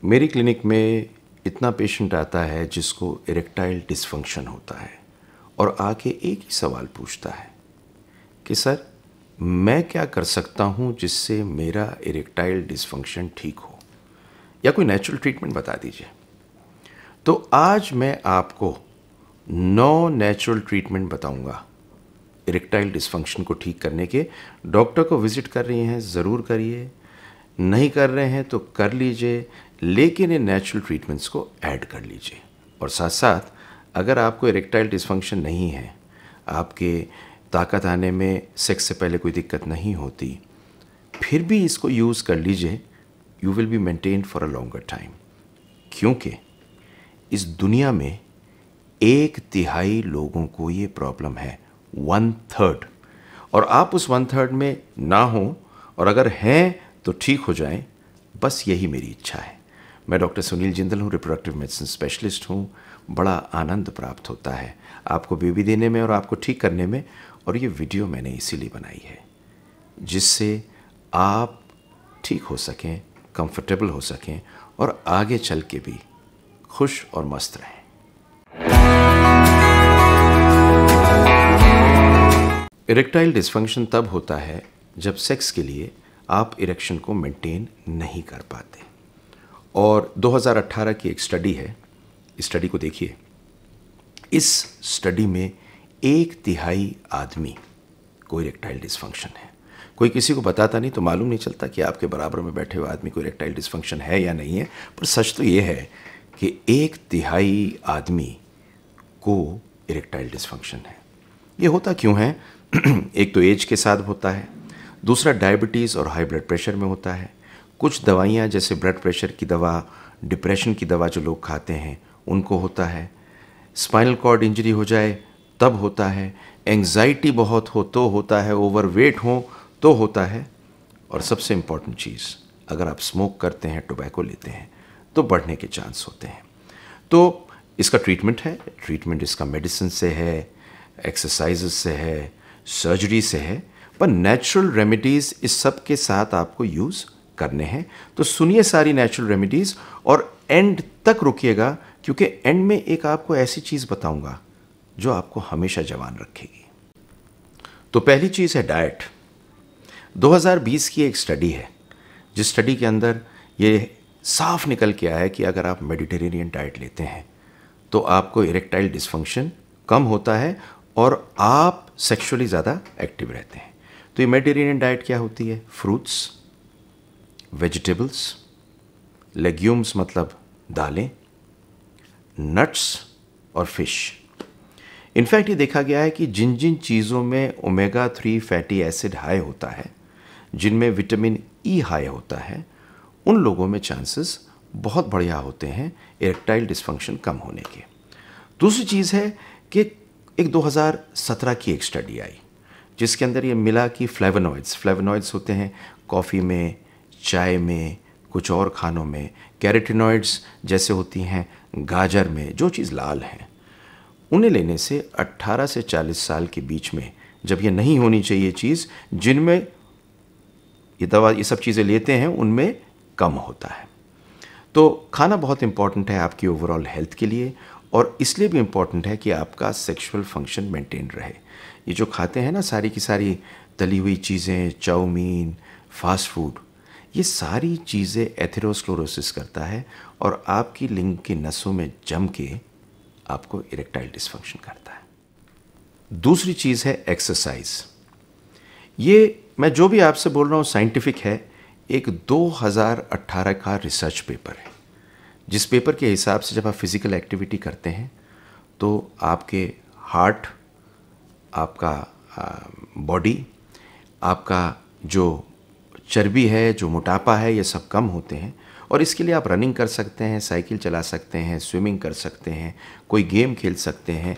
मेरी क्लिनिक में इतना पेशेंट आता है जिसको इरेक्टाइल डिसफंक्शन होता है और आके एक ही सवाल पूछता है कि सर मैं क्या कर सकता हूँ जिससे मेरा इरेक्टाइल डिसफंक्शन ठीक हो, या कोई नेचुरल ट्रीटमेंट बता दीजिए। तो आज मैं आपको 9 नेचुरल ट्रीटमेंट बताऊंगा इरेक्टाइल डिसफंक्शन को ठीक करने के। डॉक्टर को विजिट कर रही हैं ज़रूर करिए, नहीं कर रहे हैं तो कर लीजिए, लेकिन इन नेचुरल ट्रीटमेंट्स को ऐड कर लीजिए। और साथ साथ अगर आपको इरेक्टाइल डिसफंक्शन नहीं है, आपके ताकत आने में सेक्स से पहले कोई दिक्कत नहीं होती, फिर भी इसको यूज़ कर लीजिए। You will be maintained for a longer time, क्योंकि इस दुनिया में 1/3 लोगों को ये प्रॉब्लम है, 1/3। और आप उस 1/3 में ना हो, और अगर हैं तो ठीक हो जाएं, बस यही मेरी इच्छा है। मैं डॉक्टर सुनील जिंदल हूँ, रिप्रोडक्टिव मेडिसिन स्पेशलिस्ट हूँ। बड़ा आनंद प्राप्त होता है आपको बेबी देने में और आपको ठीक करने में, और ये वीडियो मैंने इसीलिए बनाई है जिससे आप ठीक हो सकें, कंफर्टेबल हो सकें और आगे चल के भी खुश और मस्त रहें। इरेक्टाइल डिसफंक्शन तब होता है जब सेक्स के लिए आप इरेक्शन को मेंटेन नहीं कर पाते। और 2018 की एक स्टडी है, इस स्टडी को देखिए। इस स्टडी में 1/3 आदमी को इरेक्टाइल डिसफंक्शन है। कोई किसी को बताता नहीं तो मालूम नहीं चलता कि आपके बराबर में बैठे हुए आदमी को इरेक्टाइल डिसफंक्शन है या नहीं है, पर सच तो ये है कि 1/3 आदमी को इरेक्टाइल डिसफंक्शन है। ये होता क्यों है? एक तो एज के साथ होता है, दूसरा डायबिटीज़ और हाई ब्लड प्रेशर में होता है, कुछ दवाइयाँ जैसे ब्लड प्रेशर की दवा, डिप्रेशन की दवा जो लोग खाते हैं उनको होता है, स्पाइनल कॉर्ड इंजरी हो जाए तब होता है, एंग्जाइटी बहुत हो तो होता है, ओवरवेट हो तो होता है, और सबसे इम्पॉर्टेंट चीज़, अगर आप स्मोक करते हैं, टोबैको लेते हैं तो बढ़ने के चांस होते हैं। तो इसका ट्रीटमेंट है, ट्रीटमेंट इसका मेडिसिन से है, एक्सरसाइजेस से है, सर्जरी से है, पर नेचुरल रेमेडीज़ इस सब के साथ आपको यूज़ करने हैं। तो सुनिए सारी नेचुरल रेमेडीज़ और एंड तक रुकिएगा, क्योंकि एंड में एक आपको ऐसी चीज़ बताऊंगा जो आपको हमेशा जवान रखेगी। तो पहली चीज़ है डाइट। 2020 की एक स्टडी है जिस स्टडी के अंदर ये साफ निकल के आया है कि अगर आप मेडिटेरेनियन डाइट लेते हैं तो आपको इरेक्टाइल डिसफंक्शन कम होता है और आप सेक्सुअली ज़्यादा एक्टिव रहते हैं। तो ये मेडिटेरेनियन डाइट क्या होती है? फ्रूट्स, वेजिटेबल्स, लेग्यूम्स मतलब दालें, नट्स और फिश। इनफैक्ट ये देखा गया है कि जिन जिन चीज़ों में ओमेगा 3 फैटी एसिड हाई होता है, जिनमें विटामिन ई हाई होता है, उन लोगों में चांसेस बहुत बढ़िया होते हैं इरेक्टाइल डिसफंक्शन कम होने के। दूसरी चीज़ है कि एक 2017 की एक स्टडी आई जिसके अंदर ये मिला कि फ्लेवोनॉइड्स होते हैं कॉफ़ी में, चाय में, कुछ और खानों में, कैरोटीनॉइड्स जैसे होती हैं गाजर में, जो चीज़ लाल है, उन्हें लेने से 18 से 40 साल के बीच में, जब ये नहीं होनी चाहिए चीज़, जिनमें ये दवा ये सब चीज़ें लेते हैं उनमें कम होता है। तो खाना बहुत इंपॉर्टेंट है आपकी ओवरऑल हेल्थ के लिए, और इसलिए भी इम्पॉर्टेंट है कि आपका सेक्सुअल फंक्शन मेंटेन रहे। ये जो खाते हैं ना सारी की सारी तली हुई चीज़ें, चाउमीन, फास्ट फूड, ये सारी चीज़ें एथेरोस्क्लेरोसिस करता है और आपकी लिंग की नसों में जम के आपको इरेक्टाइल डिसफंक्शन करता है। दूसरी चीज़ है एक्सरसाइज। ये मैं जो भी आपसे बोल रहा हूँ साइंटिफिक है। एक 2018 का रिसर्च पेपर है, जिस पेपर के हिसाब से जब आप फिज़िकल एक्टिविटी करते हैं तो आपके हार्ट, आपका बॉडी, आपका जो चर्बी है, जो मोटापा है, ये सब कम होते हैं। और इसके लिए आप रनिंग कर सकते हैं, साइकिल चला सकते हैं, स्विमिंग कर सकते हैं, कोई गेम खेल सकते हैं,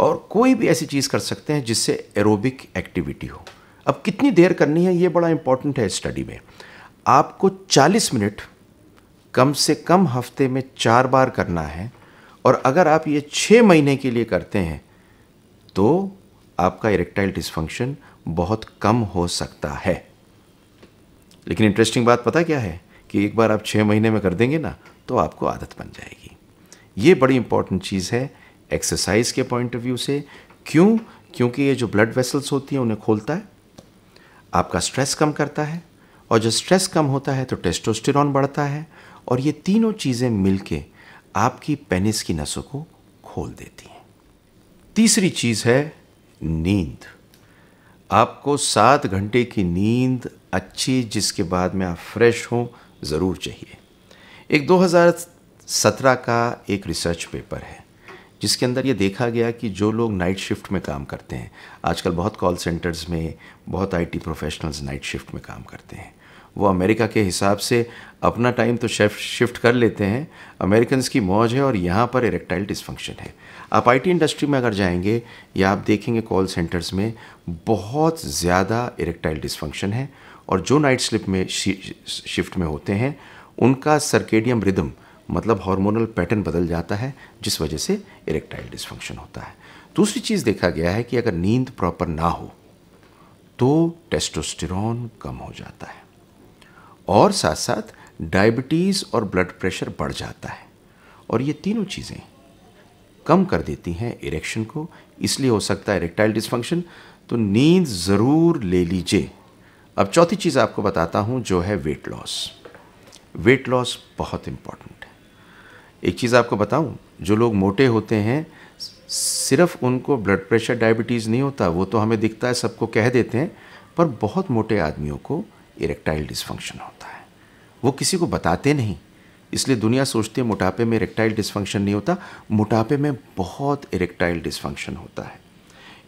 और कोई भी ऐसी चीज़ कर सकते हैं जिससे एरोबिक एक्टिविटी हो। अब कितनी देर करनी है ये बड़ा इंपॉर्टेंट है। स्टडी में आपको 40 मिनट कम से कम हफ्ते में 4 बार करना है, और अगर आप ये 6 महीने के लिए करते हैं तो आपका इरेक्टाइल डिसफंक्शन बहुत कम हो सकता है। लेकिन इंटरेस्टिंग बात पता क्या है कि एक बार आप 6 महीने में कर देंगे ना तो आपको आदत बन जाएगी। ये बड़ी इंपॉर्टेंट चीज़ है एक्सरसाइज के पॉइंट ऑफ व्यू से। क्यों? क्योंकि ये जो ब्लड वेसल्स होती हैं उन्हें खोलता है, आपका स्ट्रेस कम करता है, और जब स्ट्रेस कम होता है तो टेस्टोस्टेरॉन बढ़ता है, और ये तीनों चीज़ें मिलके आपकी पेनिस की नसों को खोल देती हैं। तीसरी चीज़ है नींद। आपको 7 घंटे की नींद अच्छी, जिसके बाद में आप फ्रेश हों, ज़रूर चाहिए। एक 2017 का एक रिसर्च पेपर है जिसके अंदर ये देखा गया कि जो लोग नाइट शिफ्ट में काम करते हैं, आजकल बहुत कॉल सेंटर्स में बहुत आईटी प्रोफेशनल्स नाइट शिफ्ट में काम करते हैं, वो अमेरिका के हिसाब से अपना टाइम तो शिफ्ट कर लेते हैं, अमेरिकन्स की मौज है, और यहाँ पर इरेक्टाइल डिसफंक्शन है। आप आईटी इंडस्ट्री में अगर जाएंगे या आप देखेंगे कॉल सेंटर्स में बहुत ज़्यादा इरेक्टाइल डिसफंक्शन है, और जो नाइट शिफ्ट में होते हैं उनका सर्केडियम रिदम मतलब हार्मोनल पैटर्न बदल जाता है, जिस वजह से इरेक्टाइल डिसफंक्शन होता है। दूसरी चीज़ देखा गया है कि अगर नींद प्रॉपर ना हो तो टेस्टोस्टेरॉन कम हो जाता है, और साथ साथ डायबिटीज़ और ब्लड प्रेशर बढ़ जाता है, और ये तीनों चीज़ें कम कर देती हैं इरेक्शन को, इसलिए हो सकता है इरेक्टाइल डिसफंक्शन। तो नींद ज़रूर ले लीजिए। अब चौथी चीज़ आपको बताता हूँ जो है वेट लॉस। वेट लॉस बहुत इम्पॉर्टेंट है। एक चीज़ आपको बताऊं, जो लोग मोटे होते हैं सिर्फ उनको ब्लड प्रेशर डायबिटीज़ नहीं होता, वो तो हमें दिखता है, सबको कह देते हैं, पर बहुत मोटे आदमियों को इरेक्टाइल डिसफंक्शन होता है, वो किसी को बताते नहीं। इसलिए दुनिया सोचती है मोटापे में इरेक्टाइल डिसफंक्शन नहीं होता, मोटापे में बहुत इरेक्टाइल डिसफंक्शन होता है।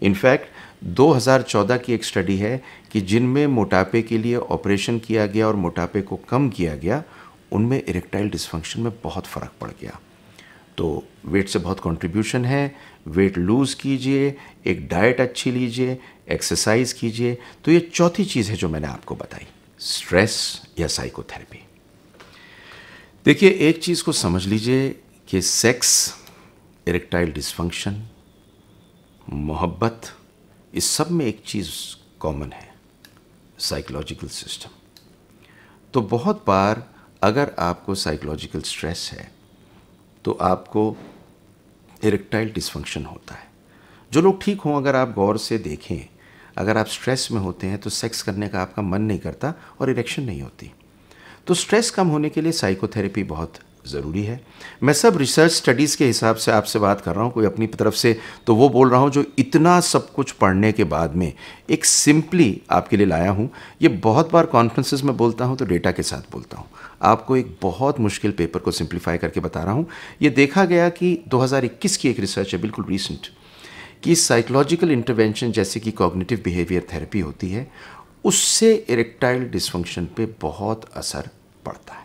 इनफैक्ट 2014 की एक स्टडी है कि जिनमें मोटापे के लिए ऑपरेशन किया गया और मोटापे को कम किया गया, उनमें इरेक्टाइल डिसफंक्शन में बहुत फ़र्क पड़ गया। तो वेट से बहुत कंट्रीब्यूशन है, वेट लूज़ कीजिए, एक डाइट अच्छी लीजिए, एक्सरसाइज कीजिए। तो ये चौथी चीज़ है जो मैंने आपको बताई, स्ट्रेस या साइकोथेरेपी। देखिए, एक चीज़ को समझ लीजिए कि सेक्स, इरेक्टाइल डिसफंक्शन, मोहब्बत, इस सब में एक चीज़ कॉमन है, साइकोलॉजिकल सिस्टम। तो बहुत बार अगर आपको साइकोलॉजिकल स्ट्रेस है तो आपको इरेक्टाइल डिसफंक्शन होता है। जो लोग ठीक हों, अगर आप गौर से देखें, अगर आप स्ट्रेस में होते हैं तो सेक्स करने का आपका मन नहीं करता और इरेक्शन नहीं होती। तो स्ट्रेस कम होने के लिए साइकोथेरेपी बहुत ज़रूरी है। मैं सब रिसर्च स्टडीज़ के हिसाब से आपसे बात कर रहा हूँ, कोई अपनी तरफ से तो वो बोल रहा हूँ जो इतना सब कुछ पढ़ने के बाद में एक सिंपली आपके लिए लाया हूँ। ये बहुत बार कॉन्फ्रेंसेस में बोलता हूँ तो डेटा के साथ बोलता हूँ, आपको एक बहुत मुश्किल पेपर को सिंप्लीफाई करके बता रहा हूँ। ये देखा गया कि 2021 की एक रिसर्च है, बिल्कुल रीसेंट, कि साइकोलॉजिकल इंटरवेंशन जैसे कि कॉग्निटिव बिहेवियर थेरेपी होती है, उससे इरेक्टाइल डिसफंक्शन पे बहुत असर पड़ता है।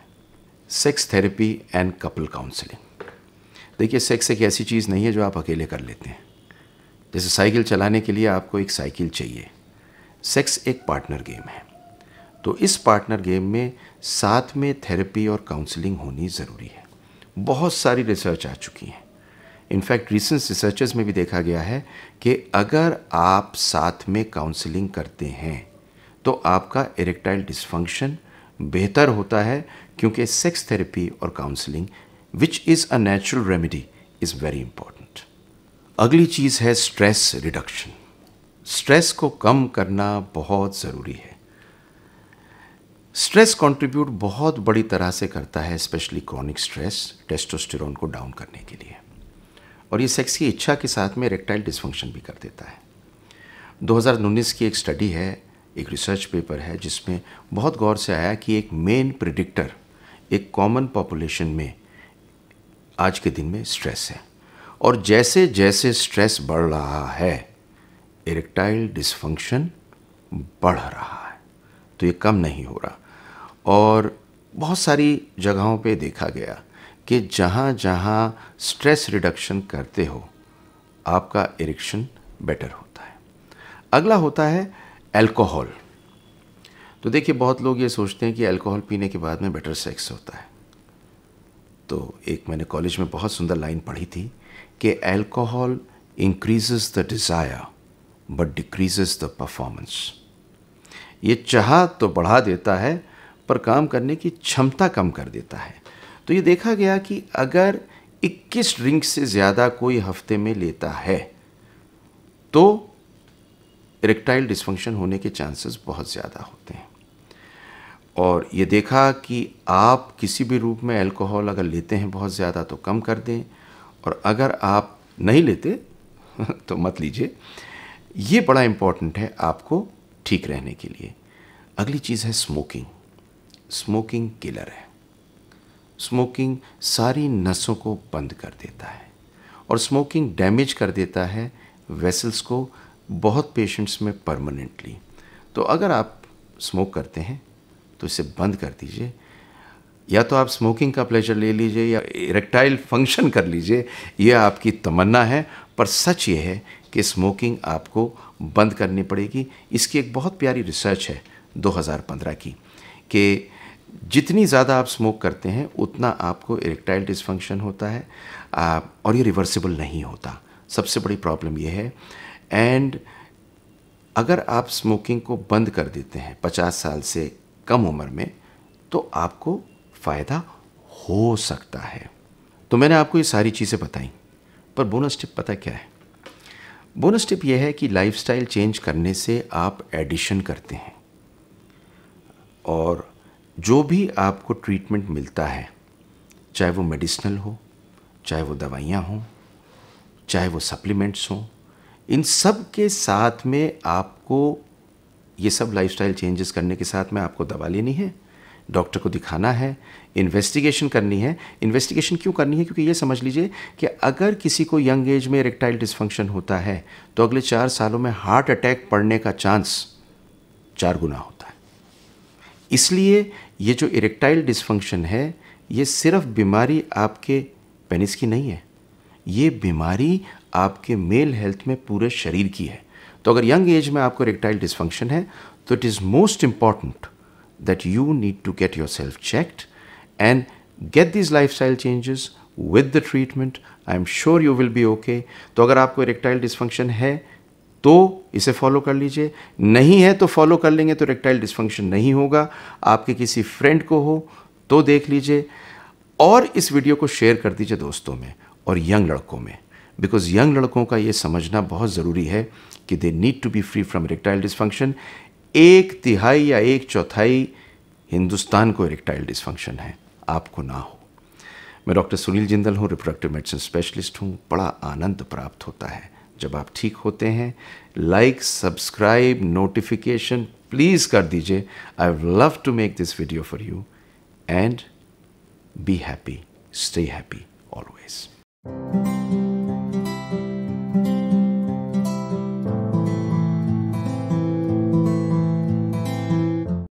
Sex therapy and couple counselling. देखिए, सेक्स एक ऐसी चीज़ नहीं है जो आप अकेले कर लेते हैं। जैसे साइकिल चलाने के लिए आपको एक साइकिल चाहिए, सेक्स एक पार्टनर गेम है। तो इस पार्टनर गेम में साथ में थेरेपी और काउंसलिंग होनी ज़रूरी है। बहुत सारी रिसर्च आ चुकी हैं। इनफैक्ट रिसेंट रिसर्चेस में भी देखा गया है कि अगर आप साथ में काउंसलिंग करते हैं तो आपका इरेक्टाइल डिसफंक्शन बेहतर होता है, क्योंकि सेक्स थेरेपी और counselling which is a natural remedy is very important. अगली चीज़ है स्ट्रेस रिडक्शन। स्ट्रेस को कम करना बहुत ज़रूरी है। स्ट्रेस कंट्रीब्यूट बहुत बड़ी तरह से करता है, स्पेशली क्रॉनिक स्ट्रेस, टेस्टोस्टेरोन को डाउन करने के लिए, और ये सेक्स की इच्छा के साथ में इरेक्टाइल डिसफंक्शन भी कर देता है। 2019 की एक स्टडी है, एक रिसर्च पेपर है, जिसमें बहुत गौर से आया कि एक मेन प्रिडिक्टर एक कॉमन पॉपुलेशन में आज के दिन में स्ट्रेस है, और जैसे जैसे स्ट्रेस बढ़ रहा है इरेक्टाइल डिसफंक्शन बढ़ रहा है, तो ये कम नहीं हो रहा। और बहुत सारी जगहों पे देखा गया कि जहाँ जहाँ स्ट्रेस रिडक्शन करते हो आपका इरेक्शन बेटर होता है। अगला होता है अल्कोहल। तो देखिए, बहुत लोग ये सोचते हैं कि अल्कोहल पीने के बाद में बेटर सेक्स होता है। तो एक मैंने कॉलेज में बहुत सुंदर लाइन पढ़ी थी कि alcohol increases the desire but decreases the performance. ये चाह तो बढ़ा देता है पर काम करने की क्षमता कम कर देता है। तो ये देखा गया कि अगर 21 ड्रिंक से ज़्यादा कोई हफ्ते में लेता है तो इरेक्टाइल डिस्फंक्शन होने के चांसेस बहुत ज़्यादा होते हैं। और ये देखा कि आप किसी भी रूप में अल्कोहल अगर लेते हैं बहुत ज़्यादा तो कम कर दें, और अगर आप नहीं लेते तो मत लीजिए। ये बड़ा इम्पॉर्टेंट है आपको ठीक रहने के लिए। अगली चीज़ है स्मोकिंग। स्मोकिंग किलर है। स्मोकिंग सारी नसों को बंद कर देता है और स्मोकिंग डैमेज कर देता है वेसल्स को बहुत पेशेंट्स में परमानेंटली। तो अगर आप स्मोक करते हैं तो इसे बंद कर दीजिए। या तो आप स्मोकिंग का प्लेजर ले लीजिए या इरेक्टाइल फंक्शन कर लीजिए, यह आपकी तमन्ना है, पर सच ये है कि स्मोकिंग आपको बंद करनी पड़ेगी। इसकी एक बहुत प्यारी रिसर्च है 2015 की कि जितनी ज़्यादा आप स्मोक करते हैं उतना आपको इरेक्टाइल डिस्फंक्शन होता है, और ये रिवर्सिबल नहीं होता। सबसे बड़ी प्रॉब्लम ये है। एंड अगर आप स्मोकिंग को बंद कर देते हैं 50 साल से कम उम्र में तो आपको फ़ायदा हो सकता है। तो मैंने आपको ये सारी चीज़ें बताई, पर बोनस टिप पता क्या है? बोनस टिप यह है कि लाइफस्टाइल चेंज करने से आप एडिशन करते हैं, और जो भी आपको ट्रीटमेंट मिलता है, चाहे वो मेडिसिनल हो, चाहे वो दवाइयाँ हों, चाहे वो सप्लीमेंट्स हों, इन सब के साथ में आपको ये सब लाइफस्टाइल चेंजेस करने के साथ में आपको दवा लेनी है, डॉक्टर को दिखाना है, इन्वेस्टिगेशन करनी है। इन्वेस्टिगेशन क्यों करनी है? क्योंकि ये समझ लीजिए कि अगर किसी को यंग एज में इरेक्टाइल डिस्फंक्शन होता है तो अगले 4 सालों में हार्ट अटैक पड़ने का चांस 4 गुना होता है। इसलिए ये जो इरेक्टाइल डिस्फंक्शन है, ये सिर्फ बीमारी आपके पेनिस की नहीं है, ये बीमारी आपके मेल हेल्थ में पूरे शरीर की है। तो अगर यंग एज में आपको इरेक्टाइल डिस्फंक्शन है तो it is most important that you need to get yourself checked and get these lifestyle changes with the treatment. I am sure you will be okay. तो अगर आपको इरेक्टाइल डिस्फंक्शन है तो इसे फॉलो कर लीजिए, नहीं है तो फॉलो कर लेंगे तो इरेक्टाइल डिस्फंक्शन नहीं होगा। आपके किसी फ्रेंड को हो तो देख लीजिए, और इस वीडियो को शेयर कर दीजिए दोस्तों में और यंग लड़कों में, बिकॉज यंग लड़कों का ये समझना बहुत ज़रूरी है कि they need to be free from erectile dysfunction. 1/3 या 1/4 हिंदुस्तान को इरेक्टाइल डिस्फंक्शन है, आपको ना हो। मैं डॉक्टर सुनील जिंदल हूँ, रिप्रोडक्टिव मेडिसिन स्पेशलिस्ट हूँ। बड़ा आनंद प्राप्त होता है जब आप ठीक होते हैं। लाइक, सब्सक्राइब, नोटिफिकेशन प्लीज़ कर दीजिए। I would love to make this video for you and be happy, stay happy always.